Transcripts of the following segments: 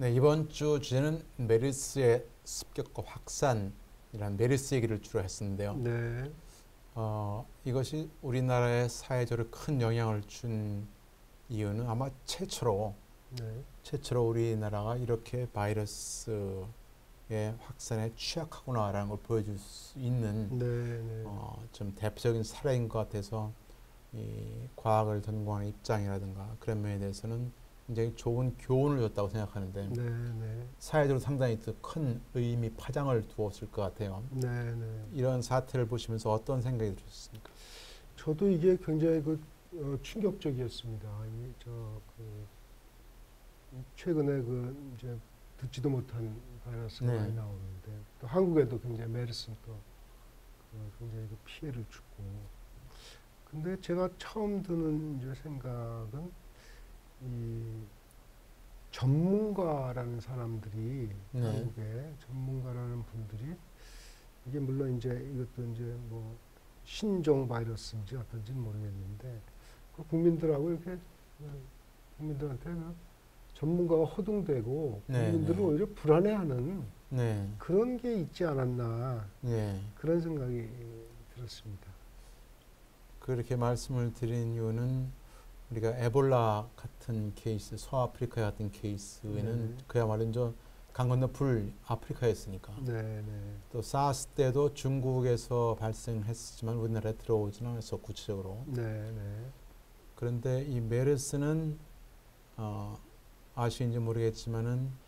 네, 이번 주 주제는 메르스의 습격과 확산이라는 메르스 얘기를 주로 했었는데요. 네, 이것이 우리나라의 사회적으로 큰 영향을 준 이유는 아마 최초로 네, 우리나라가 이렇게 바이러스의 확산에 취약하구나라는 걸 보여줄 수 있는 네, 네, 좀 대표적인 사례인 것 같아서 이 과학을 전공하는 입장이라든가 그런 면에 대해서는 굉장히 좋은 교훈을 줬다고 생각하는데 네, 네, 사회적으로 상당히 큰 의미, 파장을 두었을 것 같아요. 네, 네. 이런 사태를 보시면서 어떤 생각이 드셨습니까? 저도 이게 굉장히 충격적이었습니다. 최근에 이제 듣지도 못한 바이러스가 네. 많이 나오는데 또 한국에도 굉장히 메르스는 또 굉장히 피해를 주고. 근데 제가 처음 드는 이제 생각은 이 전문가라는 사람들이 네. 한국의 전문가라는 분들이 이게 물론 이제 이것도 이제 뭐 신종 바이러스인지 어떤지는 모르겠는데 그 국민들하고 이렇게 국민들한테 전문가가 허둥대고 네, 국민들을 네. 오히려 불안해하는 네. 그런 게 있지 않았나 네. 그런 생각이 들었습니다. 그렇게 말씀을 드린 이유는 우리가 에볼라 같은 케이스, 서아프리카 같은 케이스에는 네. 그야말로 이제 강 건너 불 아프리카였으니까. 네, 네, 또 사스 때도 중국에서 발생했지만 우리나라에 들어오지는 않았어 구체적으로. 네, 네, 그런데 이 메르스는 아시는지 모르겠지만은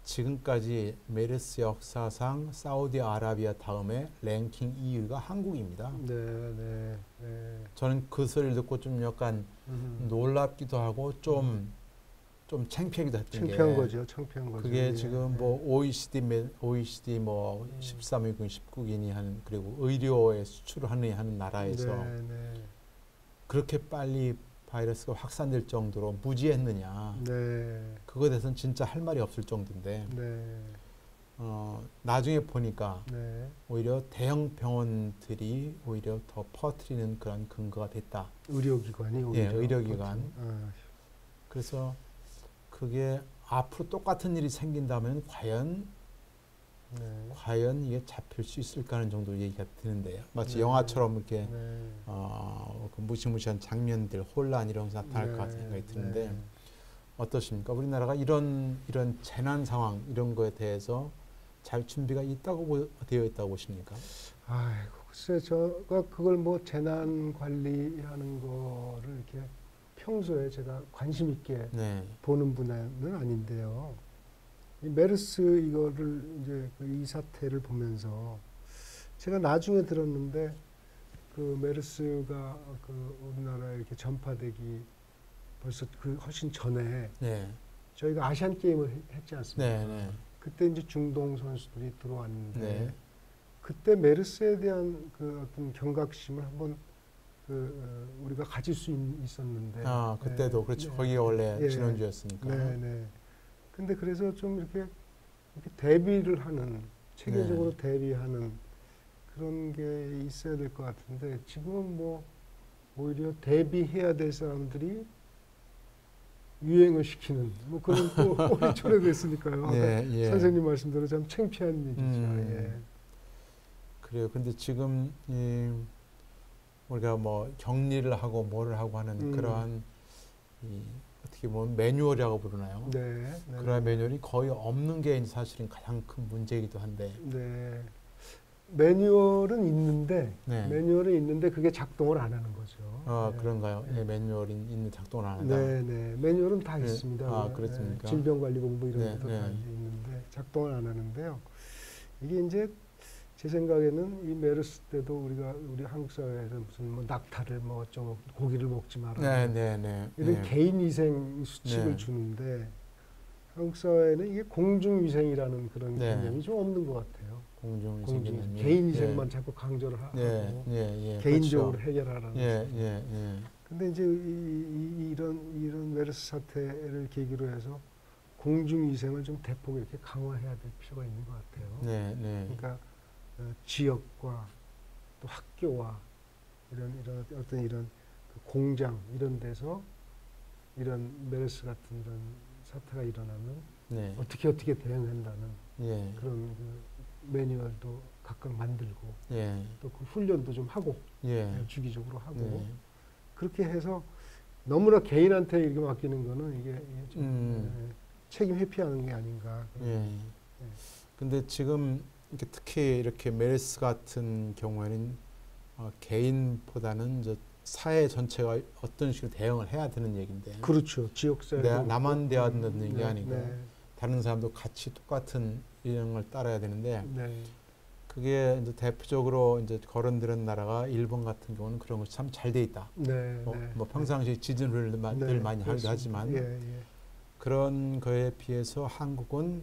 지금까지 메르스 역사상 사우디아라비아 다음에 랭킹 2위가 한국입니다. 네, 네, 네. 저는 그 소리를 듣고 좀 약간 놀랍기도 하고 좀 창피하기도 했던 게 창피한 거죠, 창피한 거죠. 그게 예, 지금 예. 뭐 OECD 뭐 13위군 19위니 하는 그리고 의료에 수출을 하는 나라에서 네, 네, 그렇게 빨리 바이러스가 확산될 정도로 무지했느냐. 네, 그거에 대해서는 진짜 할 말이 없을 정도인데 네, 나중에 보니까 네. 오히려 대형 병원들이 오히려 더 퍼뜨리는 그런 근거가 됐다. 의료기관이 예, 오히려 의료기관. 아, 그래서 그게 앞으로 똑같은 일이 생긴다면 네, 과연 이게 잡힐 수 있을까 하는 정도 얘기가 드는데요. 마치 네. 영화처럼 이렇게 네, 그 무시무시한 장면들, 혼란 이런 게 나타날 것 같은 생각이 드는데 네. 어떠십니까? 우리나라가 이런 재난 상황 이런 거에 대해서 잘 준비가 되어 있다고 보십니까? 아이고, 글쎄, 제가 그걸 뭐 재난 관리하는 거를 이렇게 평소에 제가 관심 있게 네, 보는 분야는 아닌데요. 이 메르스 이거를 이제 이 사태를 보면서 제가 나중에 들었는데 그 메르스가 우리나라에 이렇게 전파되기 벌써 훨씬 전에 네, 저희가 아시안 게임을 했지 않습니까? 네, 네, 그때 이제 중동 선수들이 들어왔는데 네. 그때 메르스에 대한 어떤 경각심을 한번 우리가 가질 수 있었는데. 그때도 그렇죠. 네, 거기가 원래 예, 진원지였으니까. 네, 네. 근데 그래서 좀 이렇게 대비를 하는 체계적으로 네. 대비하는 그런 게 있어야 될 것 같은데 지금은 뭐 오히려 대비해야 될 사람들이 유행을 시키는 뭐 그런 또 꼴이 처해됐으니까요. 네, 아까 예. 선생님 말씀대로 참 창피한 얘기죠. 예. 그래요. 근데 지금 우리가 뭐 격리를 하고 뭐를 하고 하는 그러한 어떻게 보면 매뉴얼이라고 부르나요? 네, 네, 그러한 매뉴얼이 거의 없는 게 이제 사실은 가장 큰 문제이기도 한데. 네. 매뉴얼은 있는데 그게 작동을 안 하는 거죠. 네. 그런가요? 네. 예, 매뉴얼이 있는 작동을 안 한다. 네, 네. 매뉴얼은 다 네. 있습니다. 그렇습니까? 질병관리본부 이런 네, 데도 네. 다 이제 있는데 작동을 안 하는데요. 이게 이제 제 생각에는 이 메르스 때도 우리 한국 사회에서 무슨 뭐 낙타를 뭐 어쩌고 고기를 먹지 마라 네, 네, 네. 이런 네. 개인 위생 수칙을 네. 주는데 한국 사회는 이게 공중 위생이라는 그런 네. 개념이 좀 없는 것 같아요. 공중위생개념이. 개인 위생만 자꾸 강조를 하고 예, 개인적으로 그렇죠. 해결하라는. 예. 근데 이제 이런 메르스 사태를 계기로 해서 공중 위생을 좀 대폭 이렇게 강화해야 될 필요가 있는 것 같아요. 네. 그러니까 지역과 또 학교와 이런 그 공장 이런 데서 이런 메르스 같은 이런 사태가 일어나면 네. 어떻게 대응한다는 예. 그런 그 매뉴얼도 각각 만들고 예. 또 그 훈련도 좀 하고 예. 주기적으로 하고 예. 그렇게 해서 너무나 개인한테 이렇게 맡기는 거는 이게 좀 책임 회피하는 게 아닌가. 예. 근데 지금 이렇게 특히 이렇게 메르스 같은 경우에는 개인보다는 저 사회 전체가 어떤 식으로 대응을 해야 되는 얘기인데. 그렇죠. 지역사회. 나만 돼야 된다는 게 아니고 네. 다른 사람도 같이 똑같은 유형을 따라야 되는데 네. 그게 이제 대표적으로 이제 거론되는 나라가 일본 같은 경우는 그런 것이 참 잘 돼 있다. 네. 뭐 평상시 지진을 늘 많이 하기도 그렇습니다. 하지만 예. 그런 거에 비해서 한국은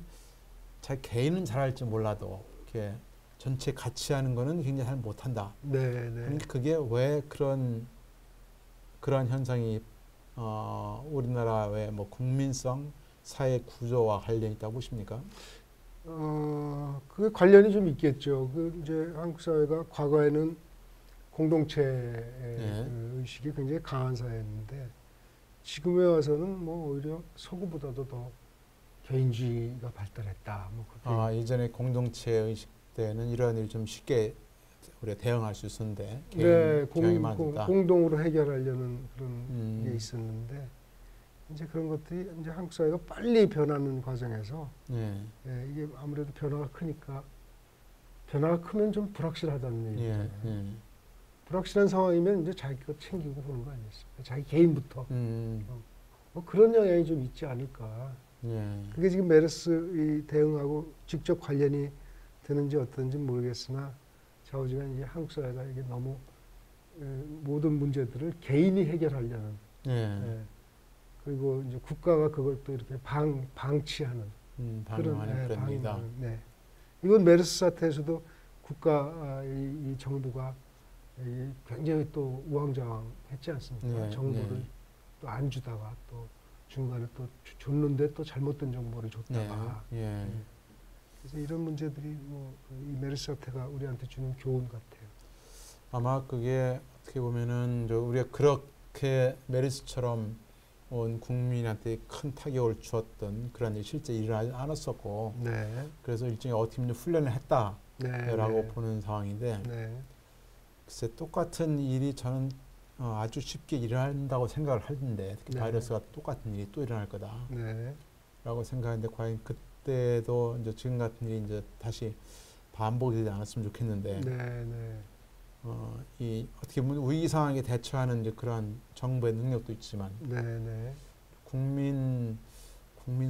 자 개인은 잘할지 몰라도 이렇게 전체 같이 하는 거는 굉장히 잘 못한다. 네. 그런데 그게 왜 그런 현상이 우리나라의 뭐 국민성 사회 구조와 관련이 있다고 보십니까? 그게 관련이 좀 있겠죠. 그 이제 한국 사회가 과거에는 공동체의 그 의식이 굉장히 강한 사회였는데 지금에 와서는 뭐 오히려 서구보다도 더 개인주의가 발달했다. 뭐 그렇게. 예전에 공동체 의식 때는 이런 일이 좀 쉽게 우리가 대응할 수 있었는데 네, 경향이 많았다. 공동으로 해결하려는 그런 게 있었는데 이제 그런 것들이 이제 한국 사회가 빨리 변하는 과정에서 이게 아무래도 변화가 크니까 변화가 크면 좀 불확실하다는 얘기잖아요. 불확실한 상황이면 이제 자기 것 챙기고 그런 거 아니겠습니까? 자기 개인부터 뭐 그런 영향이 좀 있지 않을까. 그게 지금 메르스 대응하고 직접 관련이 되는지 어떤지 모르겠으나 좌우지간 이제 한국 사회가 이게 너무 모든 문제들을 개인이 해결하려는. 그리고 이제 국가가 그걸 또 이렇게 방치하는 방어하는 그런 일이다. 이건 메르스 사태에서도 국가 이 정부가 굉장히 또 우왕좌왕했지 않습니까? 정보를 또 안 주다가 또 중간에 또 줬는데 또 잘못된 정보를 줬다가 그래서 이런 문제들이 뭐 이 메르스 사태가 우리한테 주는 교훈 같아요. 아마 그게 어떻게 보면은 우리가 그렇게 메르스처럼 온 국민한테 큰 타격을 주었던 그런 일이 실제 일어나지 않았었고 그래서 일종의 어떻게 보면 훈련을 했다라고 보는 상황인데 글쎄 똑같은 일이 저는 아주 쉽게 일어난다고 생각을 하는데 특히 바이러스가 똑같은 일이 또 일어날 거다라고 생각하는데 과연 그때도 이제 지금 같은 일이 이제 다시 반복이 되지 않았으면 좋겠는데 이 어떻게 보면 위기 상황에 대처하는 이제 그런 정부의 능력도 있지만 국민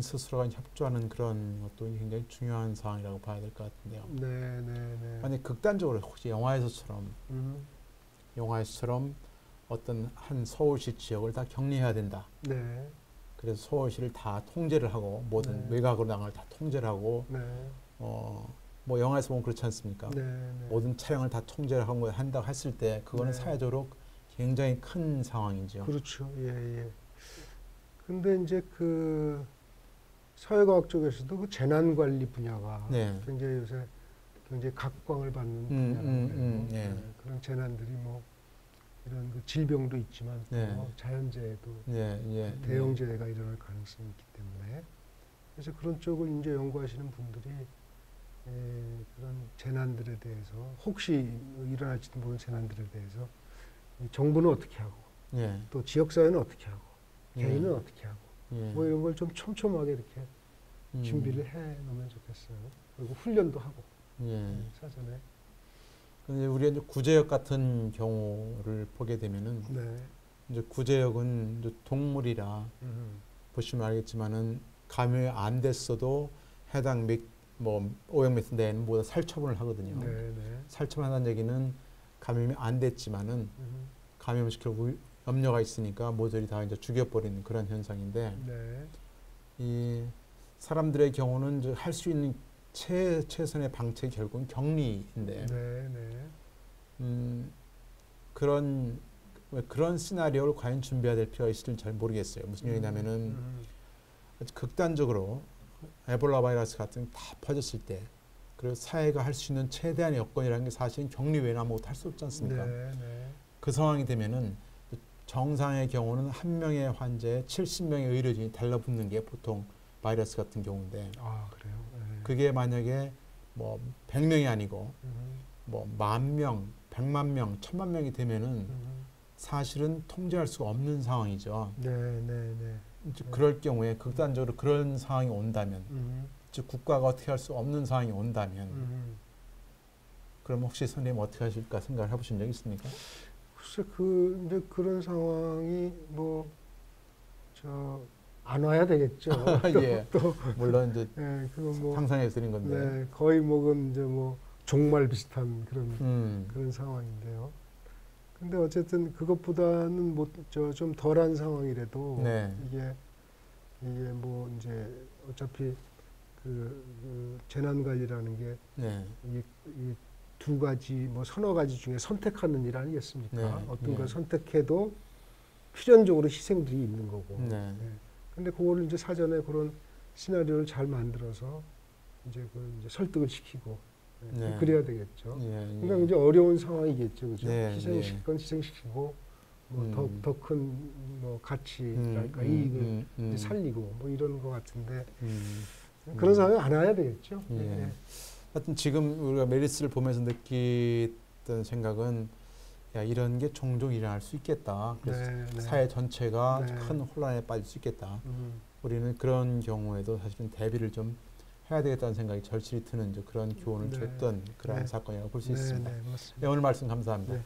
스스로가 협조하는 그런 것도 굉장히 중요한 상황이라고 봐야 될 것 같은데요. 만약 극단적으로 혹시 영화에서처럼 어떤 한 서울시 지역을 다 격리해야 된다. 그래서 서울시를 다 통제를 하고 모든 외곽으로 나갈 다 통제를 하고 뭐 영화에서 보면 그렇지 않습니까? 모든 차량을 다 통제를 하고 한다고 했을 때 그거는 사회적으로 굉장히 큰 상황이죠. 그렇죠. 근데 이제 그 사회과학 쪽에서도 그 재난관리 분야가 굉장히 요새 굉장히 각광을 받는 분야라고 그런 재난들이 뭐 이런 그 질병도 있지만 자연재해도 대형재해가 일어날 가능성이 있기 때문에 그래서 그런 쪽을 이제 연구하시는 분들이 그런 재난들에 대해서 혹시 일어날지도 모르는 재난들에 대해서 정부는 어떻게 하고 또 지역사회는 어떻게 하고 개인은 어떻게 하고 뭐 이런 걸 좀 촘촘하게 이렇게 준비를 해 놓으면 좋겠어요. 그리고 훈련도 하고 사전에. 근데 우리가 이제 구제역 같은 경우를 보게 되면은 이제 구제역은 이제 동물이라 보시면 알겠지만은 감염이 안 됐어도 해당 500m 내에는 모두 살처분을 하거든요. 살처분한다는 얘기는 감염이 안 됐지만은 감염시킬 염려가 있으니까 모조리 다 이제 죽여버리는 그런 현상인데 이 사람들의 경우는 할 수 있는 최선의 방책이 결국은 격리인데 그런 시나리오를 과연 준비해야 될 필요가 있을지 잘 모르겠어요. 무슨 얘기냐면은 아주 극단적으로 에볼라 바이러스 같은 게 다 퍼졌을 때 그리고 사회가 할 수 있는 최대한의 여건이라는 게 사실은 격리 외에는 아무것도 할 수 없지 않습니까? 그 상황이 되면은 정상의 경우는 한 명의 환자에 70명의 의료진이 달라붙는 게 보통 바이러스 같은 경우인데 아, 그래요? 네. 그게 만약에 뭐 100명이 아니고 뭐 10,000명, 100만 명, 1,000만 명이 되면은 사실은 통제할 수가 없는 상황이죠. 네, 네, 네. 즉 그럴 경우에 극단적으로 그런 상황이 온다면, 즉 국가가 어떻게 할 수 없는 상황이 온다면, 그럼 혹시 선생님 어떻게 하실까 생각을 해보신 적 있습니까? 글쎄, 근데 그런 상황이 안 와야 되겠죠. 예. 물론 이제 네, 그건 뭐 상상해 드린 건데. 네, 거의 이제 종말 비슷한 그런 상황인데요. 근데 어쨌든 그것보다는 좀 덜한 상황이라도 네. 이게 뭐 이제 어차피 그 재난 관리라는 게 네. 이 두 가지 뭐 서너 가지 중에 선택하는 일 아니겠습니까? 네. 어떤 네. 걸 선택해도 필연적으로 희생들이 있는 거고. 네. 네. 근데 그거를 이제 사전에 그런 시나리오를 잘 만들어서 이제 설득을 시키고 네. 그래야 되겠죠. 예, 그러니까 이제 어려운 상황이겠죠, 그죠? 네, 희생시킬 건 희생시키고 더 큰 가치랄까 이익을 이제 살리고 뭐 이런 것 같은데 그런 상황이 안 와야 되겠죠. 예. 네. 하여튼 지금 우리가 메리스를 보면서 느끼던 생각은 야, 이런 게 종종 일어날 수 있겠다. 그래서 네. 사회 전체가 네. 큰 혼란에 빠질 수 있겠다. 우리는 그런 경우에도 사실은 대비를 좀 해야 되겠다는 생각이 절실히 드는 그런 교훈을 네. 줬던 그러한 네. 사건이라고 볼 수 네, 있습니다. 네, 맞습니다. 네, 오늘 말씀 감사합니다. 네.